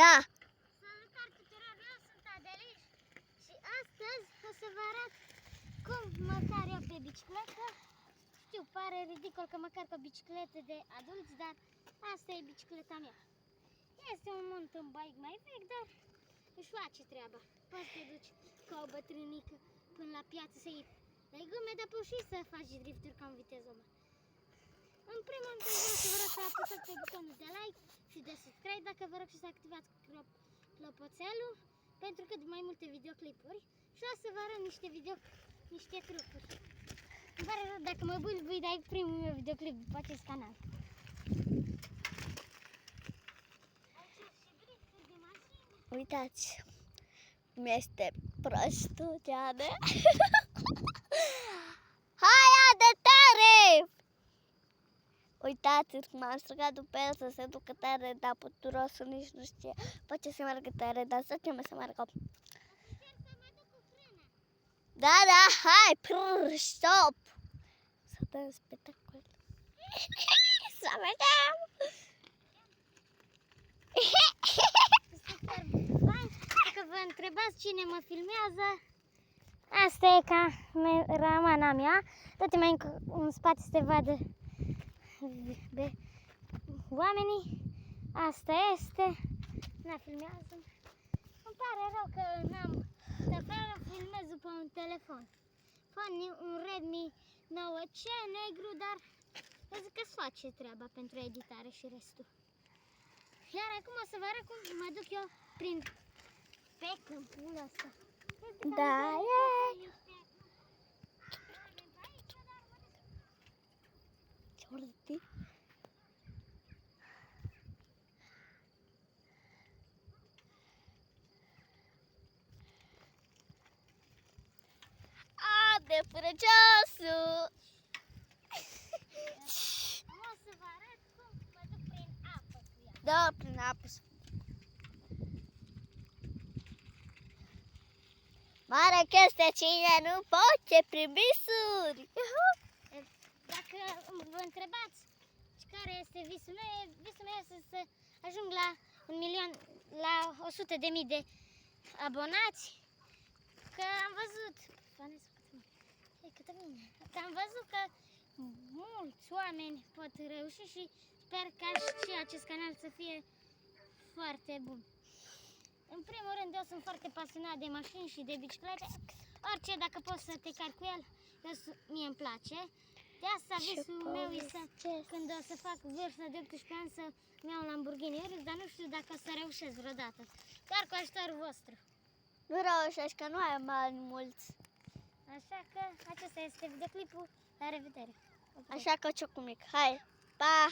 Da. Salutare tuturor, eu sunt Adeliș și astăzi o să vă arăt cum mă car eu pe bicicletă. Știu, pare ridicol că mă car pe bicicletă de adulți, dar asta e bicicleta mea. Este un mountain bike mai vechi, dar își face treaba. Poți să te duci ca o bătrânică până la piață să iei legume, dar poți și să faci drifturi ca în viteză mare. În primul rând vreau să vă rog să apăsați pe butonul de like și de subscribe, dacă vă rog și să activați clopoțelul pentru cât mai multe videoclipuri și o să vă arăt niște trucuri. Îmi pare rău dacă mă bâlbâi, dar e primul meu videoclip pe acest canal. Uitați cum este prostuceană. Hai, de tare! Uitați cum am strigat după el să se ducă tare, dar puturosul nici nu știe. Face să meargă tare, dar să ce să meargă. Da, hai, stop! Să dăm spectacol. Să vedem! Dacă vă întrebați cine mă filmează, asta e cameramana mea. Dă-te mai în spate să te vadă oamenii. Asta este. Ne filmează. Îmi pare rău că n-am. De fel filmez după un telefon. Un Redmi 9C negru, dar eu zic că-ți face treaba pentru editare și restul. Iar acum o să vă arăt cum mă duc eu pe câmpul ăsta. Da, e. Ce urât. De până ceasul! O să vă arăt cum mă duc prin apă cu ea. Da, prin apă. Mare chestie, cine nu poate prin visuri! Dacă vă întrebați care este visul meu este să ajung la 100.000 de abonați. Că am văzut că mulți oameni pot reuși și sper ca și acest canal să fie foarte bun. În primul rând, eu sunt foarte pasionat de mașini și de biciclete. Orice, dacă poți să te cari cu el, mie îmi place. De asta visul meu este când o să fac vârsta de 18 ani să-mi iau un Lamborghini Urus, dar nu știu dacă o să reușesc vreodată. Doar cu ajutorul vostru. Nu reușești, că nu ai bani mulți. Așa că acesta este videoclipul. La revedere! Așa că ciocul mic. Hai, pa!